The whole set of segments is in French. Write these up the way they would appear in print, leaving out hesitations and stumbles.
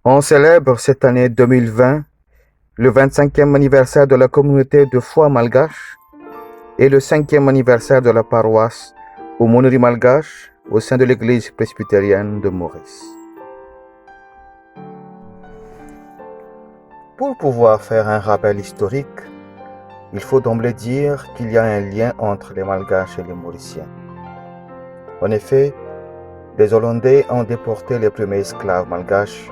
On célèbre cette année 2020 le 25e anniversaire de la communauté de foi malgache et le 5e anniversaire de la paroisse Aumônerie malgache au sein de l'église presbytérienne de Maurice. Pour pouvoir faire un rappel historique, il faut d'emblée dire qu'il y a un lien entre les malgaches et les mauriciens. En effet, les Hollandais ont déporté les premiers esclaves malgaches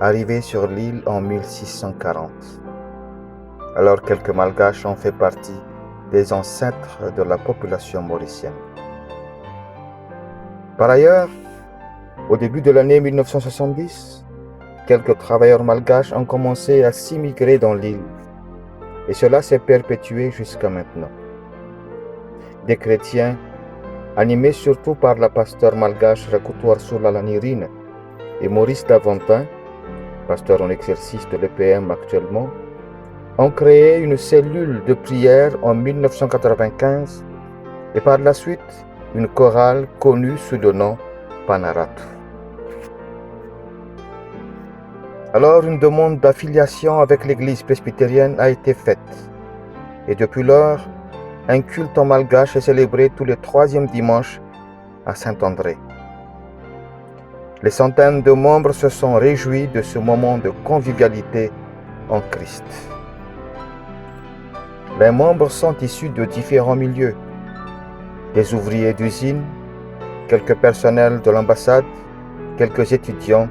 arrivés sur l'île en 1640. Alors quelques malgaches ont fait partie des ancêtres de la population mauricienne. Par ailleurs, au début de l'année 1970, quelques travailleurs malgaches ont commencé à s'immigrer dans l'île, et cela s'est perpétué jusqu'à maintenant. Des chrétiens, animés surtout par la pasteur malgache Rakutuar Sulalanirine et Maurice Davantin, pasteur en exercice de l'EPM actuellement, ont créé une cellule de prière en 1995 et par la suite une chorale connue sous le nom Panaratu. Alors une demande d'affiliation avec l'église presbytérienne a été faite et depuis lors, un culte en malgache est célébré tous les troisièmes dimanches à Saint-André. Les centaines de membres se sont réjouis de ce moment de convivialité en Christ. Les membres sont issus de différents milieux, des ouvriers d'usine, quelques personnels de l'ambassade, quelques étudiants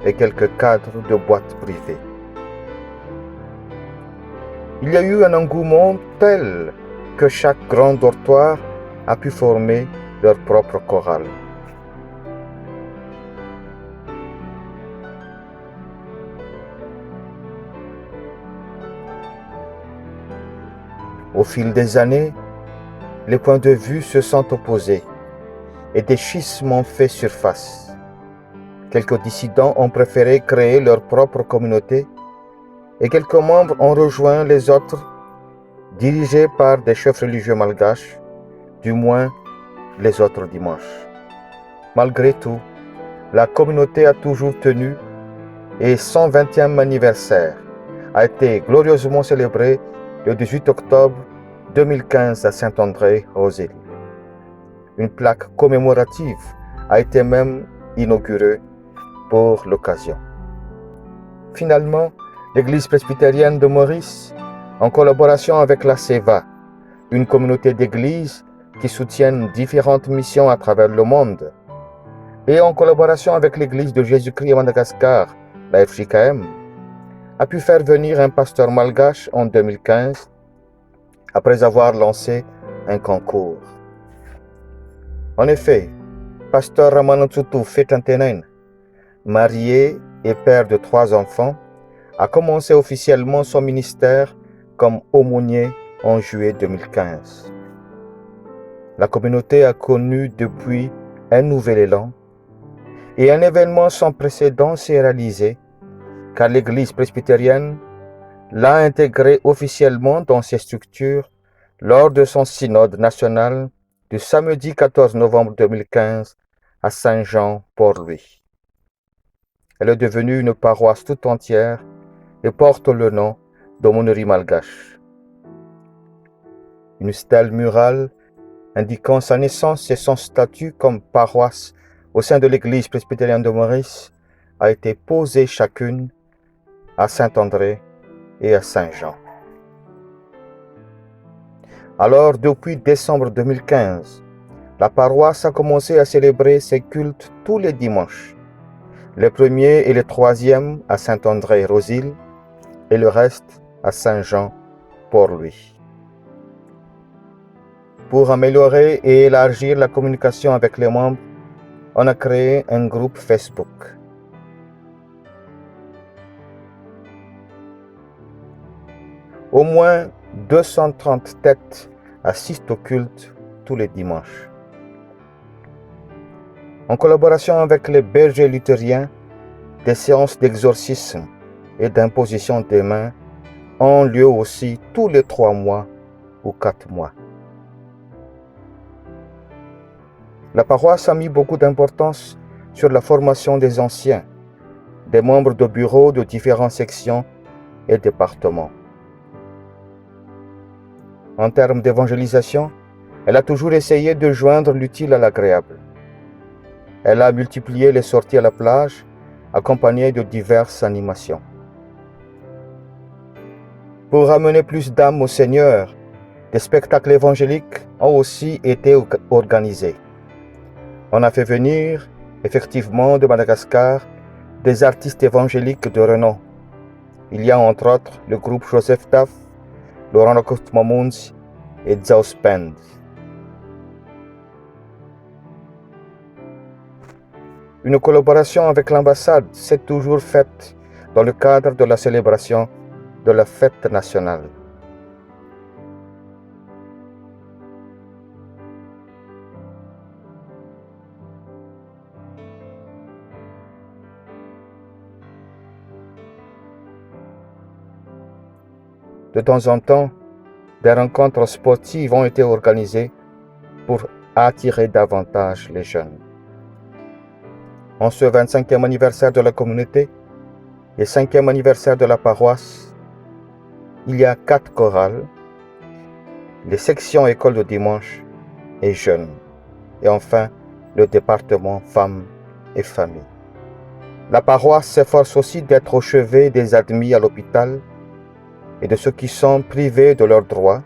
et quelques cadres de boîtes privées. Il y a eu un engouement tel que chaque grand dortoir a pu former leur propre chorale. Au fil des années, les points de vue se sont opposés et des schismes ont fait surface. Quelques dissidents ont préféré créer leur propre communauté et quelques membres ont rejoint les autres, dirigés par des chefs religieux malgaches, du moins les autres dimanches. Malgré tout, la communauté a toujours tenu et son 20e anniversaire a été glorieusement célébré le 18 octobre 2015 à Saint-André aux îles. Une plaque commémorative a été même inaugurée pour l'occasion. Finalement, l'église presbytérienne de Maurice, en collaboration avec la SEVA, une communauté d'églises qui soutiennent différentes missions à travers le monde, et en collaboration avec l'église de Jésus-Christ à Madagascar, la FJKM, a pu faire venir un pasteur malgache en 2015 après avoir lancé un concours. En effet, pasteur Ramanatsutu Fetantenen, marié et père de 3 enfants, a commencé officiellement son ministère comme aumônier en juillet 2015. La communauté a connu depuis un nouvel élan et un événement sans précédent s'est réalisé car l'église presbytérienne l'a intégré officiellement dans ses structures lors de son synode national du samedi 14 novembre 2015 à Saint-Jean-Port-Louis. Elle est devenue une paroisse tout entière et porte le nom d'Aumônerie malgache. Une stèle murale indiquant sa naissance et son statut comme paroisse au sein de l'église presbytérienne de Maurice a été posée chacune à Saint-André et à Saint-Jean. Alors, depuis décembre 2015, la paroisse a commencé à célébrer ses cultes tous les dimanches, les premiers et les troisièmes à Saint-André-aux-Îles et le reste à Saint-Jean-Port-Louis. Pour améliorer et élargir la communication avec les membres, on a créé un groupe Facebook. Au moins 230 têtes assistent au culte tous les dimanches. En collaboration avec les bergers luthériens, des séances d'exorcisme et d'imposition des mains ont lieu aussi tous les 3 mois ou 4 mois. La paroisse a mis beaucoup d'importance sur la formation des anciens, des membres de bureaux de différentes sections et départements. En termes d'évangélisation, elle a toujours essayé de joindre l'utile à l'agréable. Elle a multiplié les sorties à la plage, accompagnées de diverses animations. Pour ramener plus d'âmes au Seigneur, des spectacles évangéliques ont aussi été organisés. On a fait venir, effectivement, de Madagascar, des artistes évangéliques de renom. Il y a entre autres le groupe Joseph Taf, Laurent Lacoste Mamounz et Zao Spend. Une collaboration avec l'ambassade s'est toujours faite dans le cadre de la célébration de la fête nationale. De temps en temps, des rencontres sportives ont été organisées pour attirer davantage les jeunes. En ce 25e anniversaire de la communauté et 5e anniversaire de la paroisse, il y a 4 chorales, les sections écoles de dimanche et jeunes, et enfin le département femmes et familles. La paroisse s'efforce aussi d'être au chevet des admis à l'hôpital et de ceux qui sont privés de leurs droits,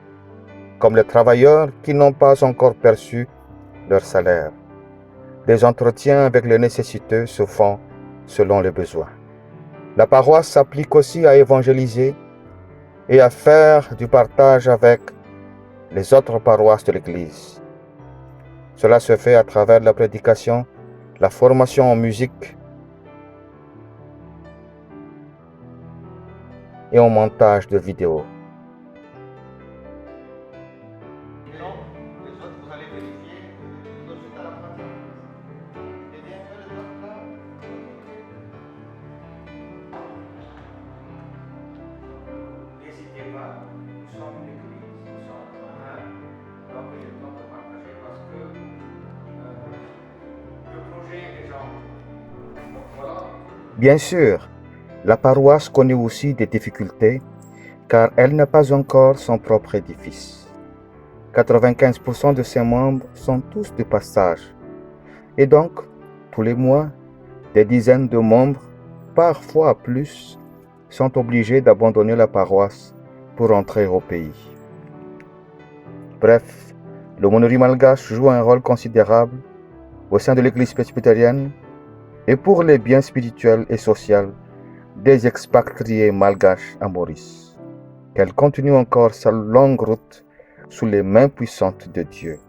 comme les travailleurs qui n'ont pas encore perçu leur salaire. Des entretiens avec les nécessiteux se font selon les besoins. La paroisse s'applique aussi à évangéliser et à faire du partage avec les autres paroisses de l'Église. Cela se fait à travers la prédication, la formation en musique et au montage de vidéos. Bien sûr, la paroisse connaît aussi des difficultés car elle n'a pas encore son propre édifice. 95% de ses membres sont tous de passage et donc, tous les mois, des dizaines de membres, parfois plus, sont obligés d'abandonner la paroisse pour rentrer au pays. Bref, l'aumônerie malgache joue un rôle considérable au sein de l'Église presbytérienne et pour les biens spirituels et sociaux des expatriés malgaches à Maurice. Qu'elle continue encore sa longue route sous les mains puissantes de Dieu.